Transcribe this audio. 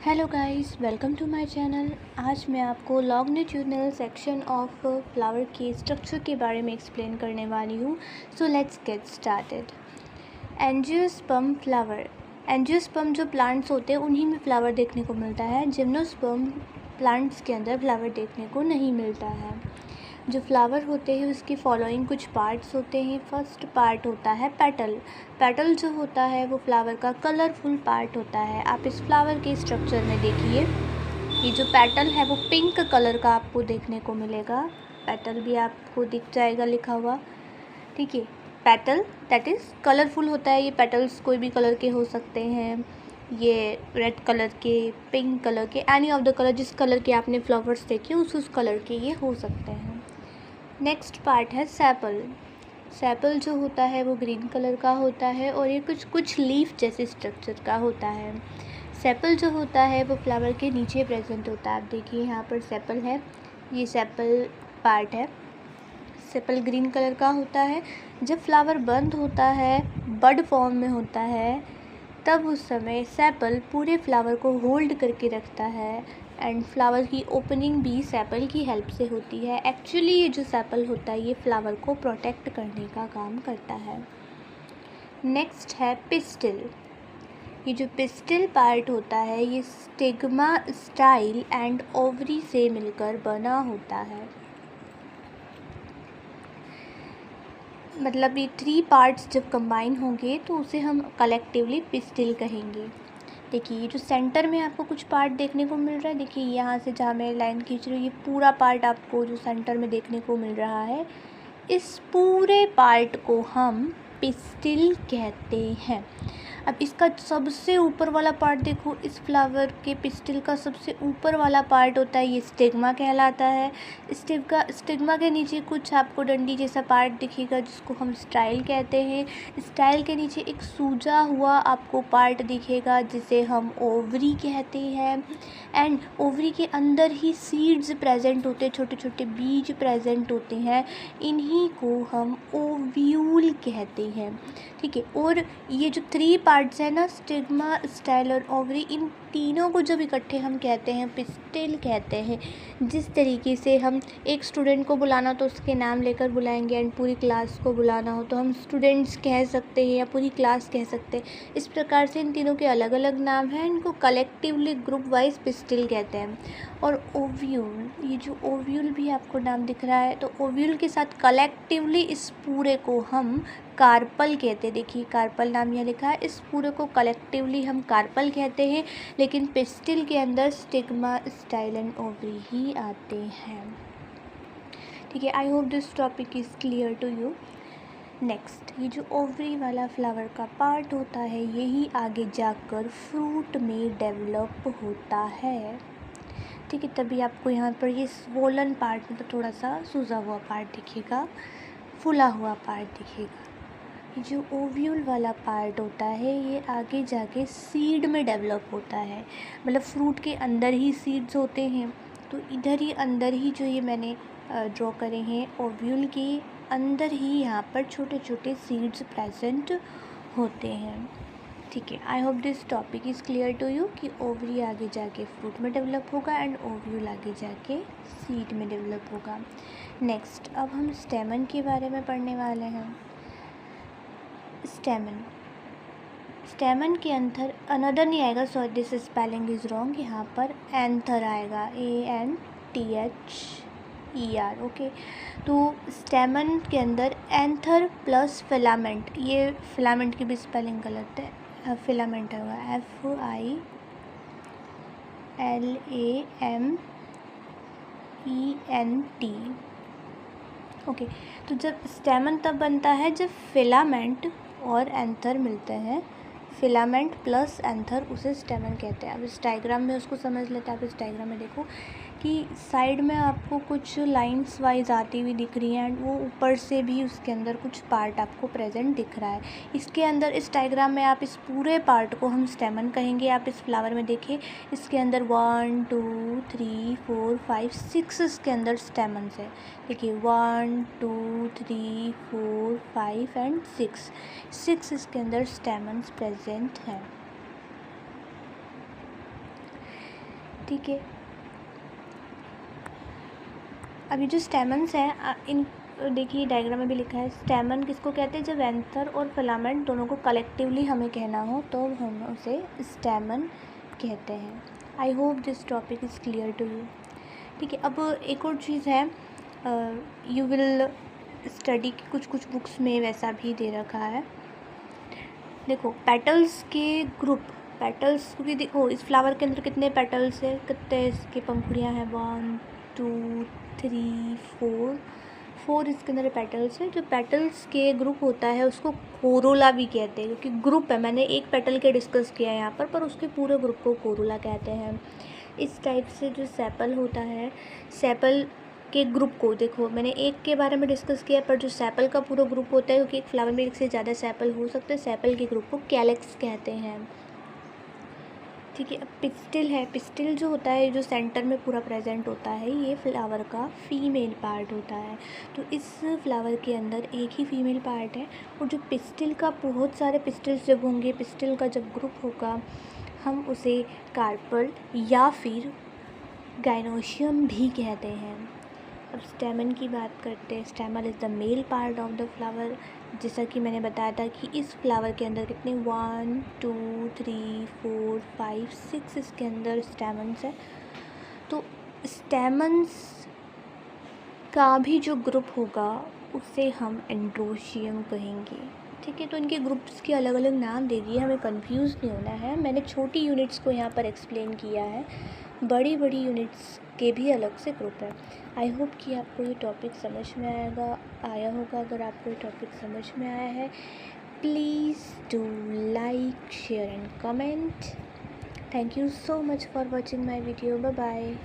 Hello guys, welcome to my channel. आज मैं आपको लॉन्गिट्यूडिनल सेक्शन ऑफ फ्लावर के स्ट्रक्चर के बारे में एक्सप्लेन करने वाली हूँ। So let's get started. Angiosperm flower. Angiosperm जो प्लांट्स होते हैं उन्हीं में फ्लावर देखने को मिलता है। जिम्नोस्पर्म प्लांट्स के अंदर फ्लावर देखने को नहीं मिलता है। जो फ्लावर होते हैं उसके फॉलोइंग कुछ पार्ट्स होते हैं। फर्स्ट पार्ट होता है पेटल। पेटल जो होता है वो फ्लावर का कलरफुल पार्ट होता है। आप इस फ्लावर के स्ट्रक्चर में देखिए, ये जो पेटल है वो पिंक कलर का आपको देखने को मिलेगा। पेटल भी आपको दिख जाएगा लिखा हुआ, ठीक है। पेटल दैट इज़ कलरफुल होता है। ये पेटल्स कोई भी कलर के हो सकते हैं, ये रेड कलर के, पिंक कलर के, एनी ऑफ द कलर, जिस कलर के आपने फ्लावर्स देखे उस कलर के ये हो सकते हैं। नेक्स्ट पार्ट है सेपल। सेपल जो होता है वो ग्रीन कलर का होता है और ये कुछ लीफ जैसे स्ट्रक्चर का होता है। सेपल जो होता है वो फ्लावर के नीचे प्रेजेंट होता है। आप देखिए यहाँ पर सेपल है, ये सेपल पार्ट है। सेपल ग्रीन कलर का होता है। जब फ्लावर बंद होता है, बड फॉर्म में होता है, तब उस समय सेपल पूरे फ्लावर को होल्ड करके रखता है एंड फ्लावर की ओपनिंग भी सेपल की हेल्प से होती है। एक्चुअली ये जो सेपल होता है ये फ्लावर को प्रोटेक्ट करने का काम करता है। नेक्स्ट है पिस्टिल। ये जो पिस्टिल पार्ट होता है ये स्टिग्मा, स्टाइल एंड ओवरी से मिलकर बना होता है। मतलब ये 3 पार्ट्स जब कंबाइन होंगे तो उसे हम कलेक्टिवली पिस्टिल कहेंगे। देखिए ये जो सेंटर में आपको कुछ पार्ट देखने को मिल रहा है, देखिए यहाँ से जहाँ मैं लाइन खींच रही हूँ ये पूरा पार्ट आपको जो सेंटर में देखने को मिल रहा है, इस पूरे पार्ट को हम पिस्टिल कहते हैं। अब इसका सबसे ऊपर वाला पार्ट देखो, इस फ्लावर के पिस्टिल का सबसे ऊपर वाला पार्ट होता है ये स्टिग्मा कहलाता है। स्टिग्मा के नीचे कुछ आपको डंडी जैसा पार्ट दिखेगा जिसको हम स्टाइल कहते हैं। स्टाइल के नीचे एक सूजा हुआ आपको पार्ट दिखेगा जिसे हम ओवरी कहते हैं। एंड ओवरी के अंदर ही सीड्स प्रेजेंट होते हैं, छोटे छोटे बीज प्रेजेंट होते हैं, इन्हीं को हम ओव्यूल कहते हैं, ठीक है। और ये जो 3 पार्ट्स हैं ना, स्टिग्मा, स्टाइल और ओवरी, इन तीनों को जब इकट्ठे हम कहते हैं पिस्टिल कहते हैं। जिस तरीके से हम एक स्टूडेंट को बुलाना तो उसके नाम लेकर बुलाएंगे एंड पूरी क्लास को बुलाना हो तो हम स्टूडेंट्स कह सकते हैं या पूरी क्लास कह सकते हैं। इस प्रकार से इन तीनों के अलग अलग नाम हैं, इनको कलेक्टिवली ग्रुप वाइज पिस्टिल कहते हैं। और ओव्यूल, ये जो ओव्यूल भी आपको नाम दिख रहा है, तो ओव्यूल के साथ कलेक्टिवली इस पूरे को हम कार्पल कहते हैं। देखिए कार्पल नाम यहाँ लिखा है, इस पूरे को कलेक्टिवली हम कार्पल कहते हैं। लेकिन पिस्टिल के अंदर स्टिग्मा, स्टाइल एंड ओवरी ही आते हैं, ठीक है। I hope this topic is clear to you. Next, ये जो ओवरी वाला फ्लावर का पार्ट होता है यही आगे जाकर फ्रूट में डेवलप होता है, ठीक है। तभी आपको यहाँ पर ये स्वोलन पार्ट, मतलब थोड़ा सा सूजा हुआ पार्ट दिखेगा, फूला हुआ पार्ट दिखेगा। ये जो ओव्यूल वाला पार्ट होता है ये आगे जाके सीड में डेवलप होता है, मतलब फ्रूट के अंदर ही सीड्स होते हैं। तो इधर ही अंदर ही जो ये मैंने ड्रॉ करे हैं, ओव्यूल के अंदर ही यहाँ पर छोटे छोटे सीड्स प्रेजेंट होते हैं, ठीक है। I hope this topic is clear to you कि ओवरी आगे जाके फ्रूट में डेवलप होगा एंड ओव्यूल आगे जाके सीड में डेवलप होगा। नेक्स्ट, अब हम स्टेमन के बारे में पढ़ने वाले हैं। स्टेमन, स्टेमन के अंदर अनदर नहीं आएगा, sorry this spelling is wrong, यहाँ पर एंथर आएगा, ANTHER, ओके। तो स्टेमन के अंदर एंथर प्लस फिलामेंट, ये फिलामेंट की भी स्पेलिंग गलत है, फिलामेंट होगा FILAMENT, ओके। तो जब स्टेमन तब बनता है जब फिलामेंट और एंथर मिलते हैं, फिलामेंट प्लस एंथर उसे स्टेमन कहते हैं। अब इस डायग्राम में उसको समझ लेते हैं। आप इस डायग्राम में देखो कि साइड में आपको कुछ लाइंस वाइज आती हुई दिख रही हैं एंड वो ऊपर से भी उसके अंदर कुछ पार्ट आपको प्रेजेंट दिख रहा है। इसके अंदर इस डायग्राम में आप इस पूरे पार्ट को हम स्टेमन कहेंगे। आप इस फ्लावर में देखिए, इसके अंदर 1 2 3 4 5 6 इसके अंदर स्टेमन्स है। देखिए 1 2 3 4 5 एंड 6 इसके अंदर स्टेमन्स प्रेजेंट हैं। ठीक है। अभी जो स्टेमन्स हैं इन देखिए डायग्राम में भी लिखा है, स्टेमन किसको कहते हैं, जब एंथर और फिलामेंट दोनों को कलेक्टिवली हमें कहना हो तो हम उसे स्टेमन कहते हैं। I hope this topic is clear to you. ठीक है, अब एक और चीज़ है, यू विल स्टडी की कुछ बुक्स में वैसा भी दे रखा है। देखो पेटल्स के ग्रुप, पेटल्स क्योंकि देखो इस फ्लावर के अंदर कितने पेटल्स है, कितने इसके पंखुड़ियाँ हैं, 1 2 3 4 इसके अंदर पेटल्स है। जो पेटल्स के ग्रुप होता है उसको कोरोला भी कहते हैं, क्योंकि ग्रुप है, मैंने एक पेटल के डिस्कस किया है यहाँ पर उसके पूरे ग्रुप को कोरोला कहते हैं। इस टाइप से जो सेपल होता है, सेपल के ग्रुप को देखो मैंने एक के बारे में डिस्कस किया, पर जो सेपल का पूरा ग्रुप होता है, क्योंकि एक फ्लावर में एक से ज़्यादा सेपल हो सकते हैं, सेपल के ग्रुप को कैलेक्स कहते हैं। ठीक है, अब पिस्टिल है, पिस्टिल जो होता है जो सेंटर में पूरा प्रेजेंट होता है, ये फ्लावर का फीमेल पार्ट होता है। तो इस फ्लावर के अंदर एक ही फीमेल पार्ट है, और जो पिस्टिल का बहुत सारे पिस्टिल्स जब होंगे, पिस्टिल का जब ग्रुप होगा, हम उसे कार्पल या फिर गाइनोशियम भी कहते हैं। अब स्टेमन की बात करते हैं। स्टेमन is the male part of the flower. जैसा कि मैंने बताया था कि इस फ्लावर के अंदर कितने 1 2 3 4 5 6 इसके अंदर स्टेमन्स है। तो स्टेमन्स का भी जो ग्रुप होगा उसे हम एंड्रोशियम कहेंगे। ठीक है, तो इनके ग्रुप्स के अलग अलग नाम दे दिए, हमें कंफ्यूज नहीं होना है। मैंने छोटी यूनिट्स को यहाँ पर एक्सप्लेन किया है, बड़ी यूनिट्स के भी अलग से ग्रुप है। आई होप कि आपको ये टॉपिक समझ में आया होगा। अगर आपको ये टॉपिक समझ में आया है, please do like, share and comment. Thank you so much for watching my video. Bye bye.